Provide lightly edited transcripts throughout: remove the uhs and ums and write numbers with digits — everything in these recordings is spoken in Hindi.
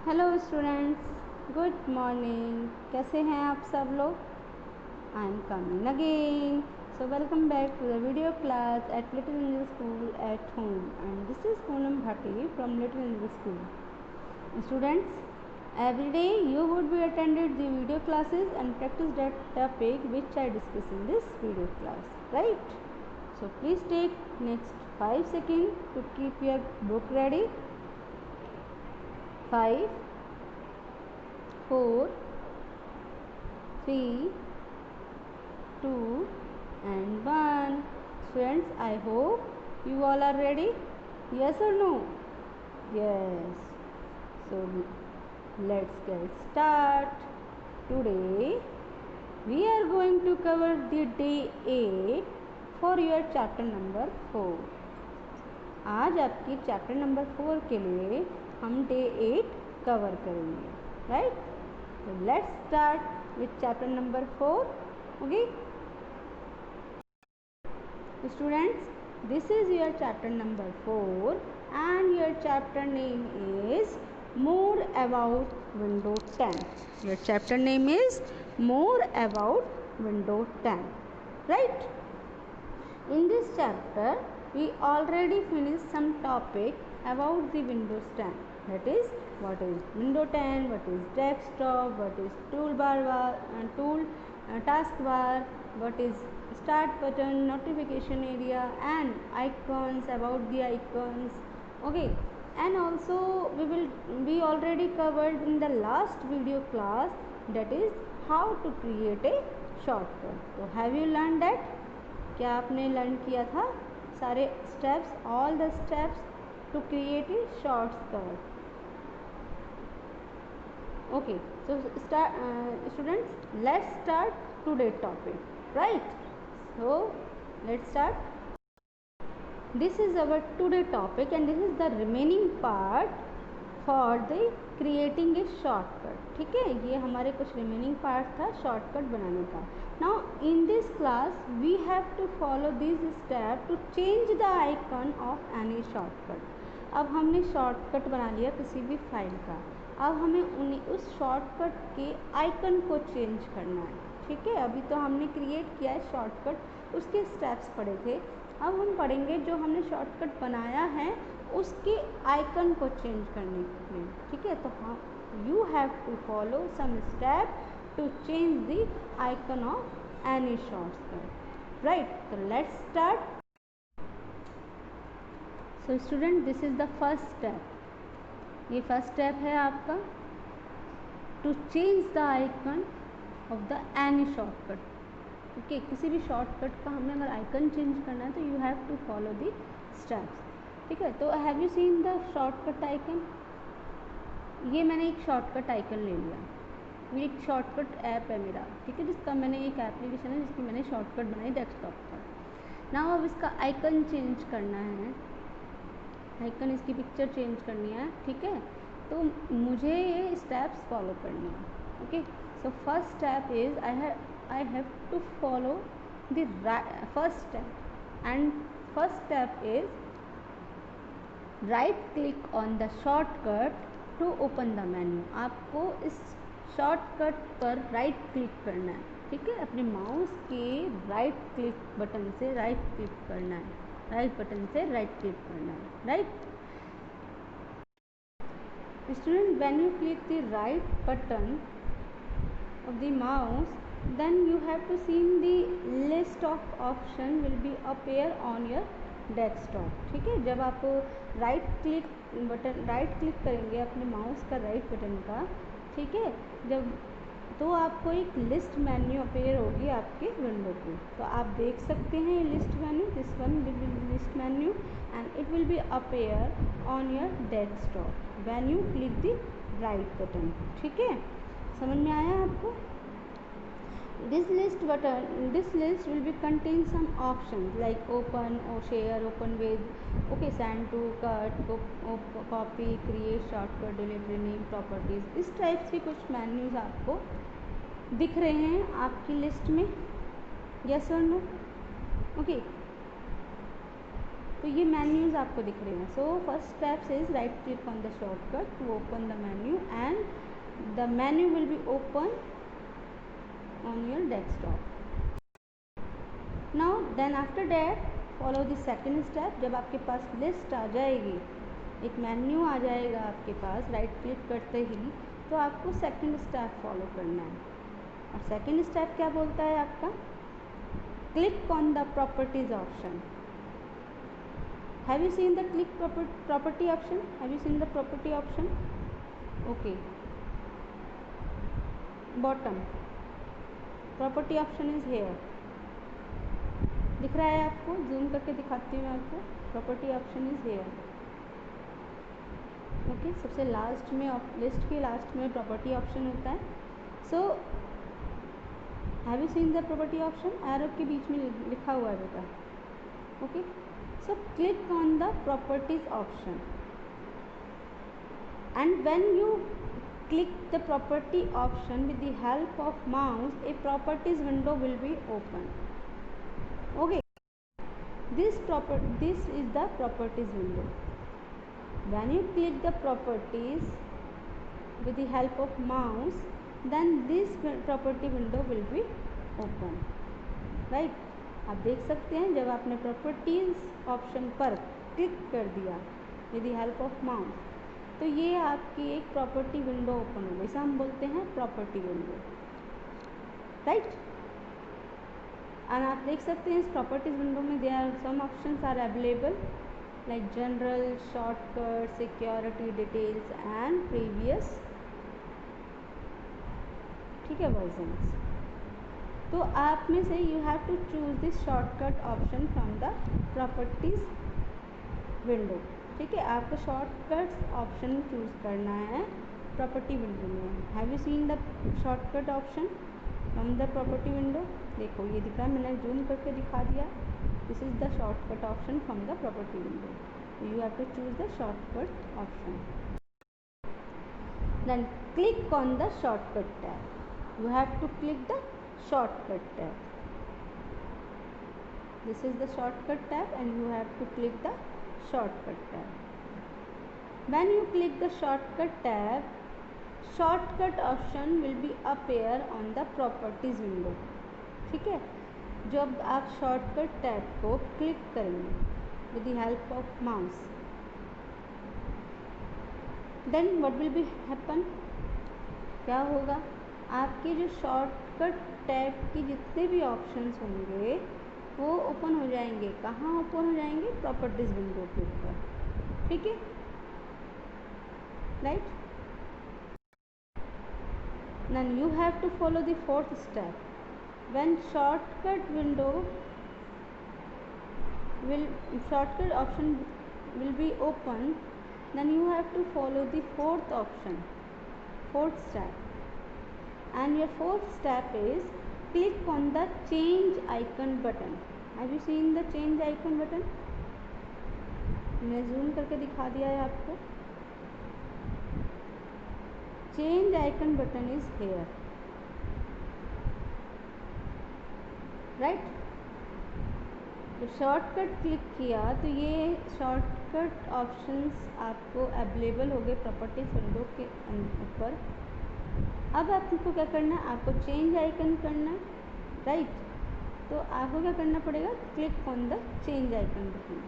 Hello students, good morning. कैसे हैं आप सब लोग? I am coming again. So welcome back to the video class at Little Angel School at home and this is Poonam Bhati from Little Angel School. Students, every day you would be attended the video classes and practice that topic which I discuss in this video class, right? So please take next 5 seconds to keep your book ready. 5, 4, 3, 2 and 1. Friends, I hope you all are ready. Yes or no? Yes. So let's get start. Today we are going to cover the day 8 for your chapter number 4. आज आपकी चैप्टर नंबर 4 के लिए हम डे 8 कवर करेंगे, right? So let's start with chapter number 4. Okay, students, this is your chapter number 4 and your chapter name is More About Window 10. Your chapter name is More About Window 10, right? In this chapter we already finished some topic about the Windows 10. That is, what is window 10, what is desktop, what is taskbar, what is start button, notification area and icons, about the icons. Okay, and also we already covered in the last video class, that is how to create a shortcut. So have you learned that? क्या आपने लर्न किया था सारे steps, all the steps to create a shortcut? Okay, so students, let's start today topic, right? So let's start. This is our today topic and this is the remaining part for the creating a shortcut. ठीक है, ये हमारे कुछ रिमेनिंग पार्ट था शॉर्टकट बनाने का. Now in this class we have to follow these steps to change the icon of any shortcut. अब हमने शॉर्टकट बना लिया किसी भी फाइल का. अब हमें उस शॉर्टकट के आइकन को चेंज करना है. ठीक है, अभी तो हमने क्रिएट किया है शॉर्टकट, उसके स्टेप्स पढ़े थे. अब हम पढ़ेंगे जो हमने शॉर्टकट बनाया है उसके आइकन को चेंज करने के लिए. ठीक है, तो हाँ, you have to follow some step to change the icon of any shortcut, right? So let's start. So student, this is the first step. ये first step है आपका to change the icon of the any shortcut. Okay, किसी भी shortcut का हमें अगर icon change करना है तो you have to follow the steps. ठीक है, तो have you seen the shortcut icon? ये मैंने एक shortcut icon ले लिया. ये एक शॉर्टकट ऐप है मेरा, ठीक है, जिसका मैंने एक एप्लीकेशन है जिसकी मैंने शॉर्टकट बनाई डेस्कटॉप पर. ना अब इसका आइकन चेंज करना है, आइकन इसकी पिक्चर चेंज करनी है. ठीक है, तो मुझे ये स्टेप्स फॉलो करनी है. Okay, so first step is I have to follow the first step and first step is right click on the shortcut to open the menu. आपको इस शॉर्टकट पर राइट क्लिक करना है. ठीक है, अपने माउस के राइट क्लिक बटन से राइट क्लिक करना है, राइट बटन से राइट क्लिक करना है, right? Student, when you click the right button of the mouse then you have to see the list of option will be appear on your desktop. ठीक है, जब आप राइट क्लिक करेंगे अपने माउस का राइट बटन का, ठीक है, जब तो आपको एक लिस्ट मेन्यू अपेयर होगी आपके विंडो पे. तो आप देख सकते हैं list menu, this one will be list menu and it will be appear on your desktop when you click the right button. ठीक है, समझ में आया आपको? This list will be contain some options like open or share, open with, okay, send to, cut, copy, create shortcut, delete, rename, properties. इस टाइप के कुछ मेन्यूज आपको दिख रहे हैं आपकी लिस्ट में. यस और नो? ओके, तो ये मेन्यूज आपको दिख रहे हैं. So first step is right click on the shortcut to open the menu and the menu will be open on your desktop. Now then after that follow the second step. जब आपके पास लिस्ट आ जाएगी, एक मेन्यू आ जाएगा आपके पास राइट क्लिक करते ही, तो आपको सेकेंड स्टेप फॉलो करना है. और सेकेंड स्टेप क्या बोलता है आपका? Click on the properties option. Have you seen the click property option? Have you seen the property option? Okay. Bottom. Property option is here. दिख रहा है आपको? जूम करके दिखाती हूँ मैं आपको. Property option is here. Okay. सबसे लास्ट में लिस्ट के लास्ट में property option होता है. So have you seen the property option? Arrow के बीच में लिखा हुआ है बेटा. Okay. So click on the properties option, and when you click the property option with the help of mouse, a properties window will be open. Okay, this is the properties window. When you click the properties with the help of mouse, then this property window will be open, right? आप देख सकते हैं जब आपने प्रॉपर्टीज ऑप्शन पर क्लिक कर दिया with the help of mouse, तो ये आपकी एक प्रॉपर्टी विंडो ओपन हो गई. इसे हम बोलते हैं प्रॉपर्टी विंडो, राइट. एंड आप देख सकते हैं इस प्रॉपर्टीज विंडो में there are some options are available like general, shortcut, security, details and previous, ठीक है, वर्जन्स. तो आप में से you have to choose this shortcut option from the properties window. ठीक है, आपको शॉर्टकट ऑप्शन चूज करना है प्रॉपर्टी विंडो में. Have you seen the shortcut option from the property window? देखो ये दिख रहा है, मैंने जूम करके दिखा दिया. This is the shortcut option from the property window. You have to choose the shortcut option. Then click on the shortcut tab. You have to click the shortcut tab. This is the shortcut tab and you have to click the shortcut tab. When you click the shortcut tab, shortcut option will be appear on the properties window. ठीक है, जब आप shortcut tab को क्लिक करेंगे with the help of mouse, then what will be happen? क्या होगा? आपके जो शॉर्टकट टैब की जितने भी ऑप्शंस होंगे वो ओपन हो जाएंगे. कहाँ ओपन हो जाएंगे? प्रॉपर्टीज विंडो के ऊपर. ठीक है, right. Then you have to follow the fourth step. When shortcut option will be open, then you have to follow the fourth step. And your fourth step is click on the change icon button. Have you seen the change icon button? मैं zoom करके दिखा दिया है आपको. Change icon button is here, right? जब शॉर्टकट क्लिक किया तो ये शॉर्टकट ऑप्शंस आपको अवेलेबल हो गए प्रॉपर्टीज विंडो के ऊपर. अब आपको क्या करना है? आपको चेंज आइकन करना है, राइट. तो आपको क्या करना पड़ेगा? Click on the change icon button.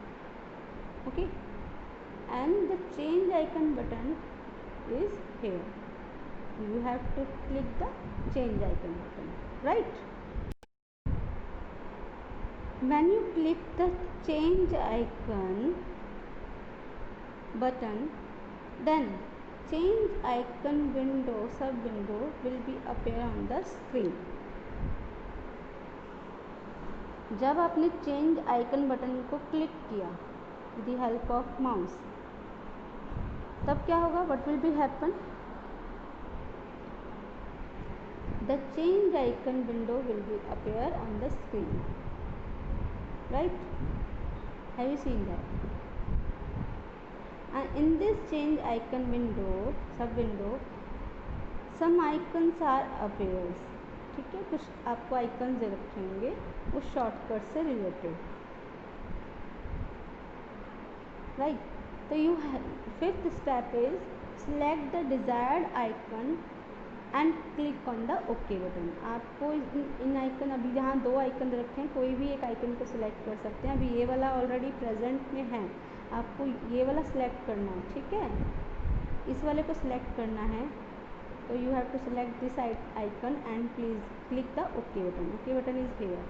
Okay, and the change icon button is here. You have to click the change icon button, right. When you click the change icon button, then change icon window sub window will be appear on the screen. जब आपने चेंज आइकन बटन को क्लिक किया with the help of mouse, तब क्या होगा? what will be happen? The change icon window will be appear on the screen, right? Have you seen that? And in this change icon window sub window, some icons are appears. ठीक है, कुछ आपको आइकन्स दे रखे होंगे उस शॉर्टकट से related. right? So you fifth step is select the desired icon and click on the okay button. आपको इन आइकन, अभी जहाँ दो आइकन रखे हैं, कोई भी एक आइकन को सिलेक्ट कर सकते हैं। अभी ये वाला ऑलरेडी प्रेजेंट में है, आपको ये वाला सिलेक्ट करना है, ठीक है, इस वाले को सिलेक्ट करना है। तो you have to select this icon and please click the okay button. Okay button is here,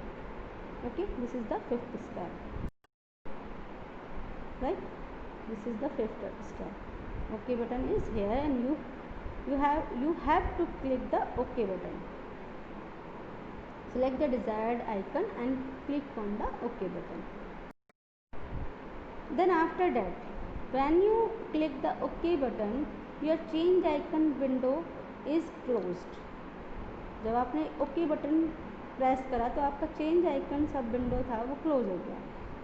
okay, this is the fifth step, right, this is the fifth step. Okay button is here and you have to click the OK button. Select the desired icon and click on the OK button. Then after that, when you click the OK button, your change icon window is closed. जब आपने OK बटन प्रेस करा तो आपका चेंज आइकन सब विंडो था वो क्लोज हो गया।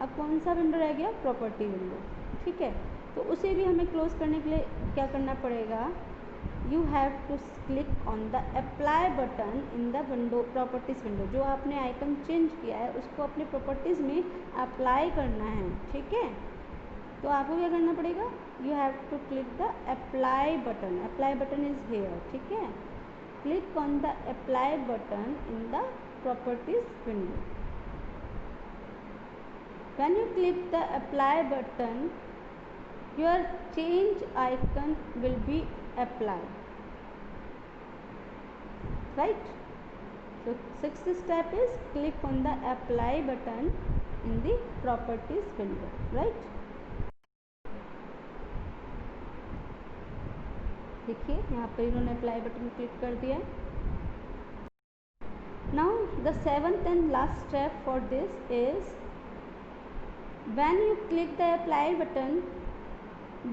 अब कौन सा विंडो रह गया? प्रॉपर्टी विंडो, ठीक है। तो उसे भी हमें क्लोज करने के लिए क्या करना पड़ेगा? You have to click on the apply button in the window properties window। जो आपने आइकन चेंज किया है उसको अपने प्रॉपर्टीज में अप्लाई करना है, ठीक है। तो आपको क्या करना पड़ेगा? You have to click the apply button। apply button is here, ठीक है। Click on the apply button in the properties window। When you click the apply button, your change icon will be applied, right? So sixth step is click on the apply button in the properties window, right? देखिए यहाँ पर इन्होंने अप्लाई बटन क्लिक कर दिया। Now the seventh and last step for this is when you click the apply button,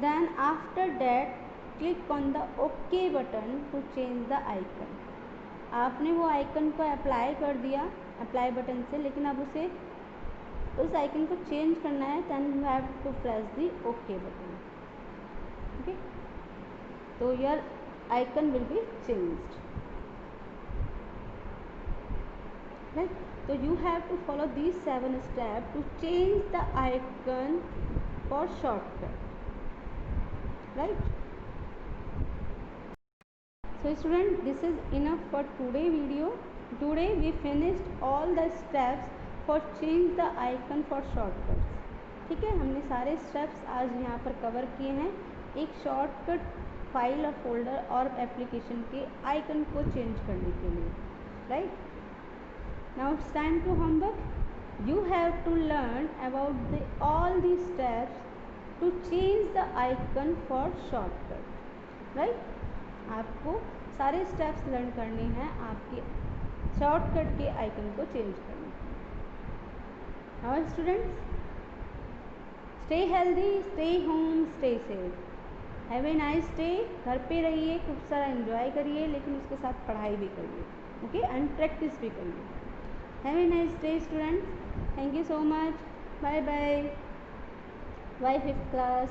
then after that click on the OK button to change the icon। आपने वो आइकन को अप्लाई कर दिया अप्लाई बटन से, लेकिन अब उस आइकन को चेंज करना है, then you have to press the okay button, okay. तो your icon will be changed, right. तो you have to follow these 7 step to change the icon for shortcut, right? So student, this is enough for today video. Today we finished all the steps for change the icon for shortcuts, ठीक है। हमने सारे स्टेप्स आज यहाँ पर कवर किए हैं एक शॉर्टकट फाइल और फोल्डर और एप्लीकेशन के आइकन को चेंज करने के लिए, right. Now it's time to homework. You have to learn about all the steps to change the icon for shortcut, right? आपको सारे स्टेप्स लर्न करने हैं आपके शॉर्टकट के आइकन को चेंज करने के लिए। Now students, stay healthy, stay home, stay safe, have a nice day. घर पे रहिए, खूब सारा एंजॉय करिए, लेकिन उसके साथ पढ़ाई भी करिए, ओके, एंड प्रैक्टिस भी करिए। Have a nice day students, thank you so much, bye bye, bye 5th class।